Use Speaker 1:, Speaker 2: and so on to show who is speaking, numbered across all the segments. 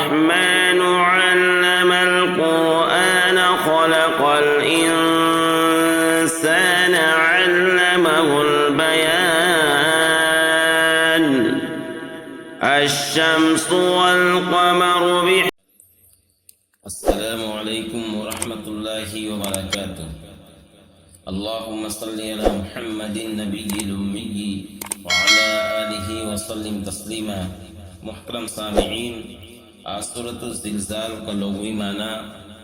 Speaker 1: الرحمن علم القرآن خلق الإنسان علمه البيان الشمس والقمر
Speaker 2: السلام علیکم ورحمۃ اللہ وبرکاتہ۔ اللہم صلی علی محمد النبی الامی وعلی آلہ وسلم تسلیما۔ محترم سامعین، آج سورۃ الزلزال کا لغوی معنی،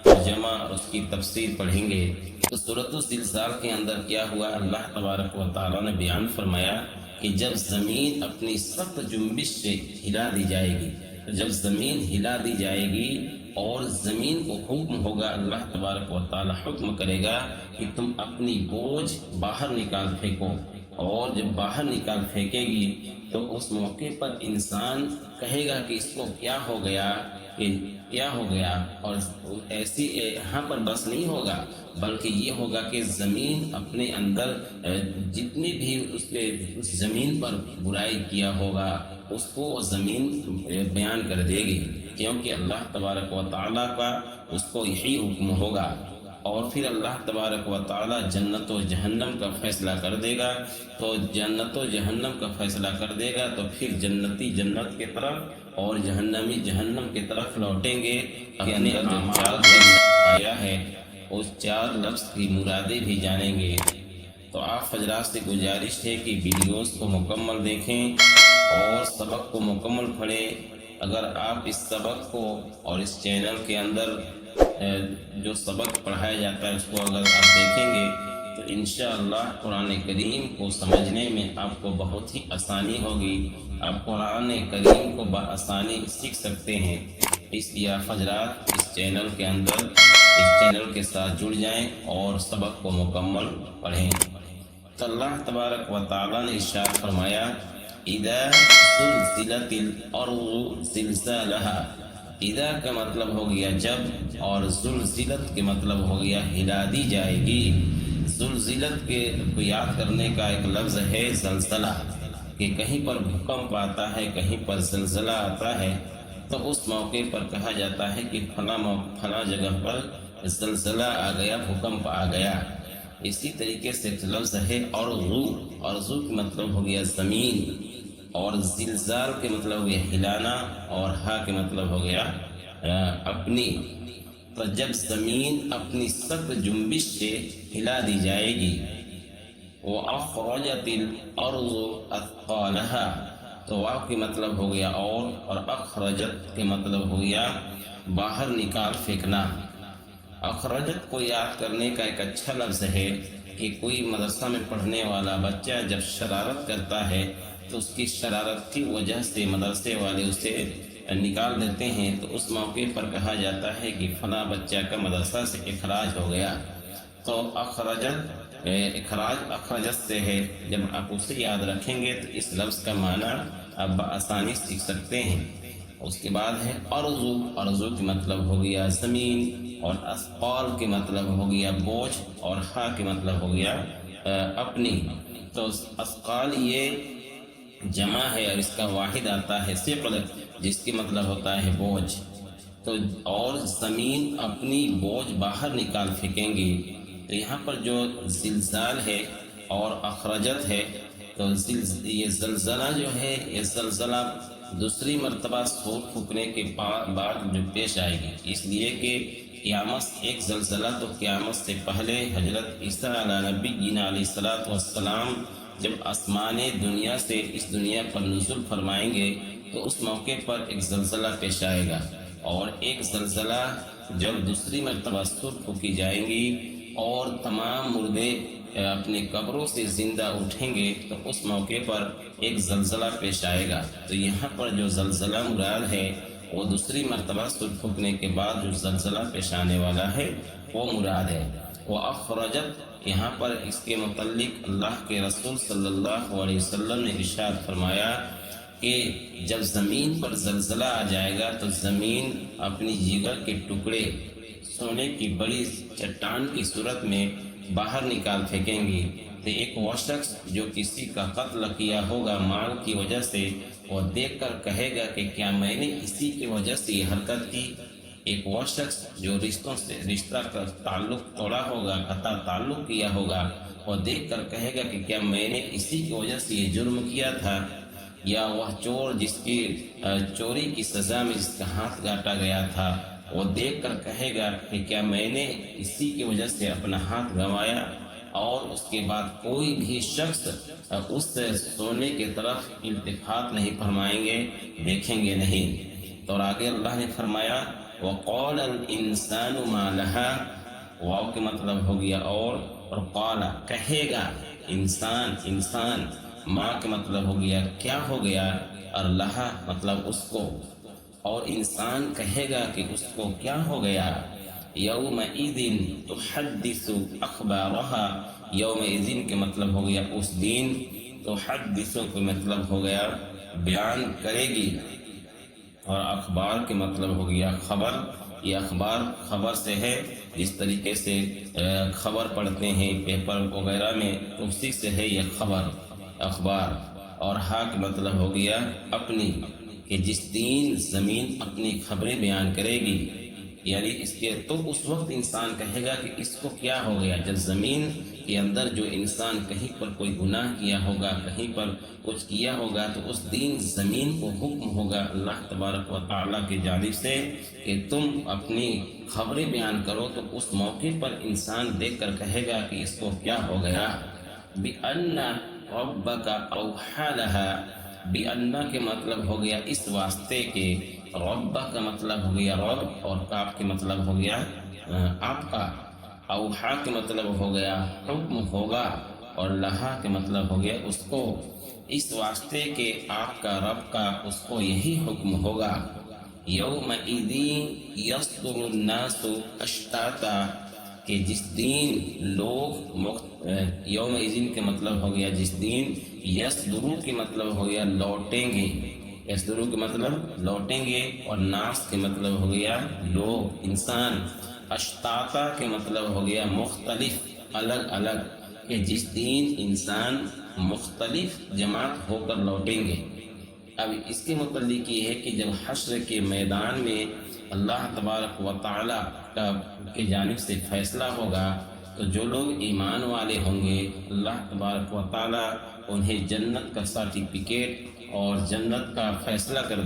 Speaker 2: ترجمہ اور اس کی تفسیر پڑھیں گے۔ تو سورۃ الزلزال کے اندر کیا ہوا، اللہ تبارک و تعالیٰ نے بیان فرمایا کہ جب زمین اپنی سخت جنبش سے ہلا دی جائے گی، جب زمین ہلا دی جائے گی اور زمین کو حکم ہوگا، اللہ تبارک و تعالی حکم کرے گا کہ تم اپنی بوجھ باہر نکال پھینکو، اور جب باہر نکال پھینکے گی تو اس موقع پر انسان کہے گا کہ اس کو کیا ہو گیا، اور ایسی یہاں پر بس نہیں ہوگا، بلکہ یہ ہوگا کہ زمین اپنے اندر جتنی بھی اس زمین پر برائی کیا ہوگا اس کو زمین بیان کر دے گی، کیونکہ اللہ تبارک و تعالیٰ کا اس کو یہی حکم ہوگا۔ اور پھر اللہ تبارک و تعالیٰ جنت و جہنم کا فیصلہ کر دے گا، تو جنت و جہنم کا فیصلہ کر دے گا تو پھر جنتی جنت کی طرف اور جہنمی جہنم کی طرف لوٹیں گے۔ یعنی جو 4 لفظ آیا ہے اس 4 لفظ کی مرادیں بھی جانیں گے۔ تو آپ حضرات سے گزارش ہے کہ ویڈیوز کو مکمل دیکھیں اور سبق کو مکمل پڑھیں۔ اگر آپ اس سبق کو اور اس چینل کے اندر جو سبق پڑھایا جاتا ہے اس کو اگر آپ دیکھیں گے تو انشاءاللہ قرآن کریم کو سمجھنے میں آپ کو بہت ہی آسانی ہوگی، آپ قرآن کریم کو بآسانی سیکھ سکتے ہیں۔ اس لیے آپ حضرات اس چینل کے اندر اس چینل کے ساتھ جڑ جائیں اور سبق کو مکمل پڑھیں۔ تو اللہ تبارک و تعالیٰ نے ارشاد فرمایا، اذا زلزلت الارض زلزالها۔ اذا کا مطلب ہو گیا جب، اور زلزلت کے مطلب ہو گیا ہلا دی جائے گی۔ زلزلت کے کو یاد کرنے کا ایک لفظ ہے زلزلہ، کہ کہیں پر بھوکمپ آتا ہے، کہیں پر زلزلہ آتا ہے تو اس موقع پر کہا جاتا ہے کہ فلاں جگہ پر زلزلہ آ گیا، بھوکمپ آ گیا۔ اسی طریقے سے ایک لفظ ہے ارضو۔ ارضو کا مطلب ہو گیا زمین، اور زلزال کے مطلب ہو گیا ہلانا، اور ہا کے مطلب ہو گیا اپنی۔ تو جب زمین اپنی سخت جنبش سے ہلا دی جائے گی، وَأَخْرَجَتِ الْأَرْضُ أَثْقَالَهَا، تو واو کے مطلب ہو گیا اور اخرجت کے مطلب ہو گیا باہر نکال پھینکنا۔ اخرجت کو یاد کرنے کا ایک اچھا لفظ ہے کہ کوئی مدرسہ میں پڑھنے والا بچہ جب شرارت کرتا ہے تو اس کی شرارت کی وجہ سے مدرسے والے اسے نکال دیتے ہیں، تو اس موقع پر کہا جاتا ہے کہ فلاں بچہ کا مدرسہ سے اخراج ہو گیا۔ تو اخراجت سے ہے، جب آپ اسے یاد رکھیں گے تو اس لفظ کا معنی آپ بآسانی سیکھ سکتے ہیں۔ اس کے بعد ہے ارضو۔ ارضو کے مطلب ہو گیا زمین، اور اثقال کے مطلب ہو گیا بوجھ، اور ہا کے مطلب ہو گیا اپنی۔ تو اثقال یہ جمع ہے اور اس کا واحد آتا ہے ثقل، جس کے مطلب ہوتا ہے بوجھ۔ تو اور زمین اپنی بوجھ باہر نکال پھینکیں گی۔ تو یہاں پر جو زلزال ہے اور اخرجت ہے، تو یہ زلزلہ جو ہے، یہ زلزلہ دوسری مرتبہ سور پھونکنے کے بعد جو پیش آئے گی، اس لیے کہ قیامت ایک زلزلہ تو قیامت سے پہلے حضرت عیسیٰ علیہ نبینا علیہ السلام جب آسمان دنیا سے اس دنیا پر نزول فرمائیں گے تو اس موقع پر ایک زلزلہ پیش آئے گا، اور ایک زلزلہ جب دوسری مرتبہ سور پھونکی جائیں گی اور تمام مردے اپنے قبروں سے زندہ اٹھیں گے تو اس موقع پر ایک زلزلہ پیش آئے گا۔ تو یہاں پر جو زلزلہ مراد ہے وہ دوسری مرتبہ سور پھونکنے کے بعد جو زلزلہ پیش آنے والا ہے وہ مراد ہے۔ وہ اخرجت، یہاں پر اس کے متعلق اللہ کے رسول صلی اللہ علیہ وسلم نے ارشاد فرمایا کہ جب زمین پر زلزلہ آ جائے گا تو زمین اپنی جگر کے ٹکڑے سونے کی بڑی چٹان کی صورت میں باہر نکال پھینکیں گی۔ تو ایک وہ شخص جو کسی کا قتل کیا ہوگا مال کی وجہ سے، وہ دیکھ کر کہے گا کہ کیا میں نے اسی کی وجہ سے یہ حرکت کی۔ ایک وہ شخص جو رشتہ کا تعلق توڑا ہوگا، قطع تعلق کیا ہوگا، وہ دیکھ کر کہے گا کہ کیا میں نے اسی کی وجہ سے یہ جرم کیا تھا۔ یا وہ چور جس کی چوری کی سزا میں جس کا ہاتھ کاٹا گیا تھا، وہ دیکھ کر کہے گا کہ کیا میں نے اسی کی وجہ سے اپنا ہاتھ گنوایا۔ اور اس کے بعد کوئی بھی شخص اس سے سونے کی طرف التفات نہیں فرمائیں گے، دیکھیں گے نہیں۔ تو آگے اللہ نے فرمایا وَقَالَ الْإِنسَانُ مَا لَهَا، واو کے مطلب ہو گیا اور قال کہے گا انسان، ماں کے مطلب ہو گیا کیا ہو گیا، اور لہا مطلب اس کو، اور انسان کہے گا کہ اس کو کیا ہو گیا۔ یومئذ تحدث اخبارها، یومئذ کے مطلب ہو گیا اس دن، تحدث کے مطلب ہو گیا بیان کرے گی، اور اخبار کے مطلب ہو گیا خبر۔ یہ اخبار خبر سے ہے، جس طریقے سے خبر پڑھتے ہیں پیپر وغیرہ میں، اسی سے ہے یہ خبر اخبار۔ اور ہا کا مطلب ہو گیا اپنی، کہ جس دن زمین اپنی خبریں بیان کرے گی، یعنی اس کے تو اس وقت انسان کہے گا کہ اس کو کیا ہو گیا۔ جب زمین کے اندر جو انسان کہیں پر کوئی گناہ کیا ہوگا، کہیں پر کچھ کیا ہوگا، تو اس دن زمین کو حکم ہوگا اللہ تبارک و تعالیٰ کی جانب سے کہ تم اپنی خبریں بیان کرو۔ تو اس موقع پر انسان دیکھ کر کہے گا کہ اس کو کیا ہو گیا۔ بِأَنَّ رَبَّكَ أَوْحَىٰ لَهَا، بِأَنَّ کے مطلب ہو گیا اس واسطے کے، رب کا مطلب ہو گیا رب، اور کاف کے مطلب ہو گیا آپ کا، اوحا کے مطلب ہو گیا حکم ہوگا، اور لہا کے مطلب ہو گیا اس کو، اس واسطے کہ آپ کا رب کا اس کو یہی حکم ہوگا۔ یومئذ یصدر الناس اشتاتا، کہ جس دن لوگ یومئذ کے مطلب ہو گیا جس دن، یصدرو کے مطلب ہو گیا لوٹیں گے، یصدرو کے مطلب لوٹیں گے، اور ناس کے مطلب ہو گیا لوگ انسان، اشتاتا کے مطلب ہو گیا مختلف الگ الگ، کہ جس دن انسان مختلف جماعت ہو کر لوٹیں گے۔ اب اس کے متعلق یہ ہے کہ جب حشر کے میدان میں اللہ تبارک و تعالیٰ کی جانب سے فیصلہ ہوگا، تو جو لوگ ایمان والے ہوں گے اللہ تبارک و تعالیٰ انہیں جنت کا سرٹیفکیٹ اور جنت کا فیصلہ کر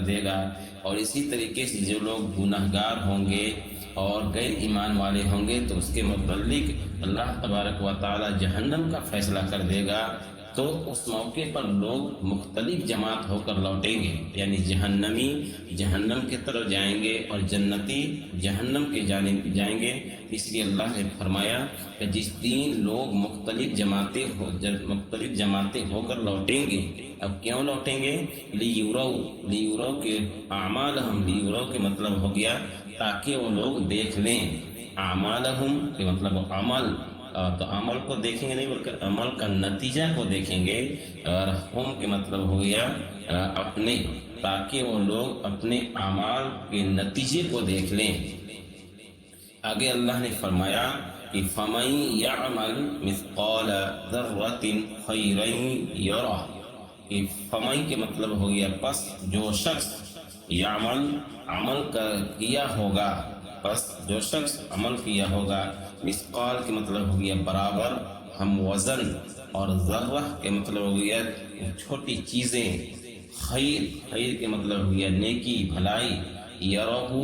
Speaker 2: دے گا، اور اسی طریقے سے جو لوگ گناہ گار ہوں گے اور غیر ایمان والے ہوں گے تو اس کے متعلق اللہ تبارک و تعالیٰ جہنم کا فیصلہ کر دے گا۔ تو اس موقع پر لوگ مختلف جماعت ہو کر لوٹیں گے، یعنی جہنمی جہنم کی طرف جائیں گے اور جنتی جہنم کی جانب جائیں گے۔ اس لیے اللہ نے فرمایا کہ جس دن لوگ مختلف جماعتیں ہو کر لوٹیں گے۔ اب کیوں لوٹیں گے؟ لیورو کے اعمالہم، لیورو کے مطلب ہو گیا تاکہ وہ لوگ دیکھ لیں، اعمالہم کے مطلب عمل، تو عمل کو دیکھیں گے نہیں بلکہ عمل کا نتیجہ کو دیکھیں گے، اور ہم کے مطلب ہو گیا اپنے، تاکہ وہ لوگ اپنے اعمال کے نتیجے کو دیکھ لیں۔ آگے اللہ نے فرمایا کہ فَمَن يَعْمَلْ مِثْقَالَ ذَرَّةٍ خَيْرًا يَرَهُ، کہ فَمَن کے مطلب ہو گیا پس جو شخص یعمل عمل کیا ہوگا، پس جو شخص عمل کیا ہوگا، مثقال کے مطلب ہو گیا برابر، ہم وزن، اور ذرہ کے مطلب ہو گیا چھوٹی چیزیں، خیر کے مطلب ہو گیا نیکی بھلائی، یرہو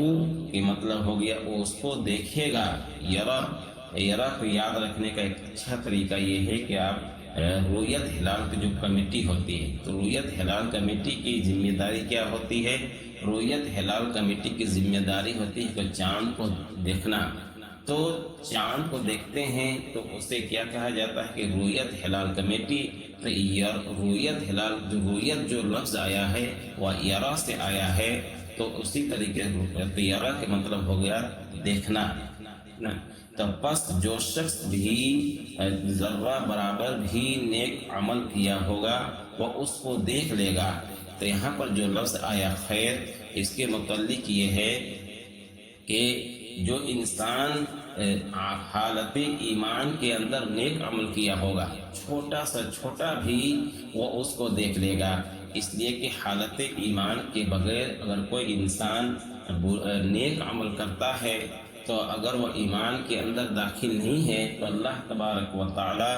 Speaker 2: کے مطلب ہو گیا وہ اس کو دیکھے گا۔ یرہ کو یاد رکھنے کا ایک اچھا طریقہ یہ ہے کہ آپ رؤیت ہلال کی جو کمیٹی ہوتی ہے، تو رؤیت ہلال کمیٹی کی ذمہ داری کیا ہوتی ہے؟ رؤیت ہلال کمیٹی کی ذمہ داری ہوتی ہے کہ چاند کو دیکھنا۔ تو چاند کو دیکھتے ہیں تو اسے کیا کہا جاتا ہے کہ رؤیت ہلال کمیٹی۔ تو رؤیت ہلال جو لفظ آیا ہے وہ یرا سے آیا ہے، تو اسی طریقے سے یرا کے مطلب ہو گیا دیکھنا۔ تو پس جو شخص بھی ذرہ برابر بھی نیک عمل کیا ہوگا وہ اس کو دیکھ لے گا۔ تو یہاں پر جو لفظ آیا خیر، اس کے متعلق یہ ہے کہ جو انسان حالت ایمان کے اندر نیک عمل کیا ہوگا، چھوٹا سا چھوٹا بھی وہ اس کو دیکھ لے گا۔ اس لیے کہ حالت ایمان کے بغیر اگر کوئی انسان نیک عمل کرتا ہے تو اگر وہ ایمان کے اندر داخل نہیں ہے تو اللہ تبارک و تعالی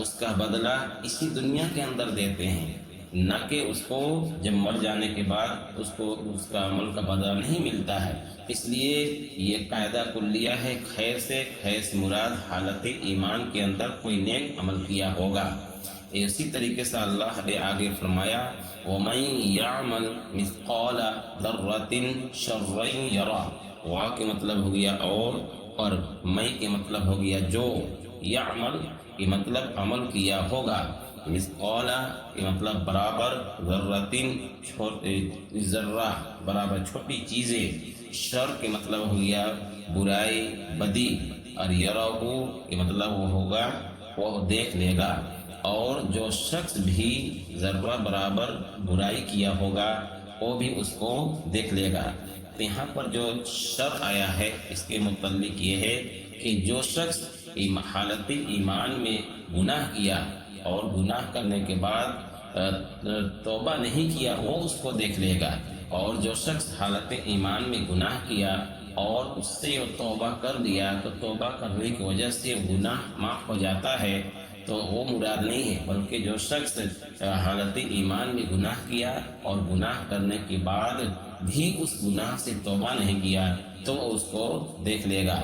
Speaker 2: اس کا بدلہ اسی دنیا کے اندر دیتے ہیں، نہ کہ اس کو جب مر جانے کے بعد اس کو اس کا عمل کا بدلہ نہیں ملتا ہے۔ اس لیے یہ قاعدہ کلیہ ہے، خیر سے مراد حالت ایمان کے اندر کوئی نیک عمل کیا ہوگا۔ اسی طریقے سے اللہ نے آگے فرمایا وَمَن يَعْمَلْ مِثْقَالَ ذَرَّةٍ شَرًّا يَرَهُ، وا کے مطلب ہو گیا اور میں کے مطلب ہو گیا جو، یعمل کے مطلب عمل کیا ہوگا، مثقال کے مطلب برابر، ذرتن ذرہ برابر چھوٹی چیزیں، شر کے مطلب ہو گیا برائی بدی، اور یرہو کے مطلب وہ ہوگا وہ دیکھ لے گا۔ اور جو شخص بھی ذرہ برابر برائی کیا ہوگا وہ بھی اس کو دیکھ لے گا۔ یہاں پر جو شر آیا ہے اس کے متعلق یہ ہے کہ جو شخص حالت ایمان میں گناہ کیا اور گناہ کرنے کے بعد توبہ نہیں کیا وہ اس کو دیکھ لے گا، اور جو شخص حالت ایمان میں گناہ کیا اور اس سے توبہ کر دیا تو توبہ کرنے کی وجہ سے گناہ معاف ہو جاتا ہے، تو وہ مراد نہیں ہے، بلکہ جو شخص حالت ایمان میں گناہ کیا اور گناہ کرنے کے بعد بھی اس گناہ سے توبہ نہیں کیا تو اس کو دیکھ لے گا۔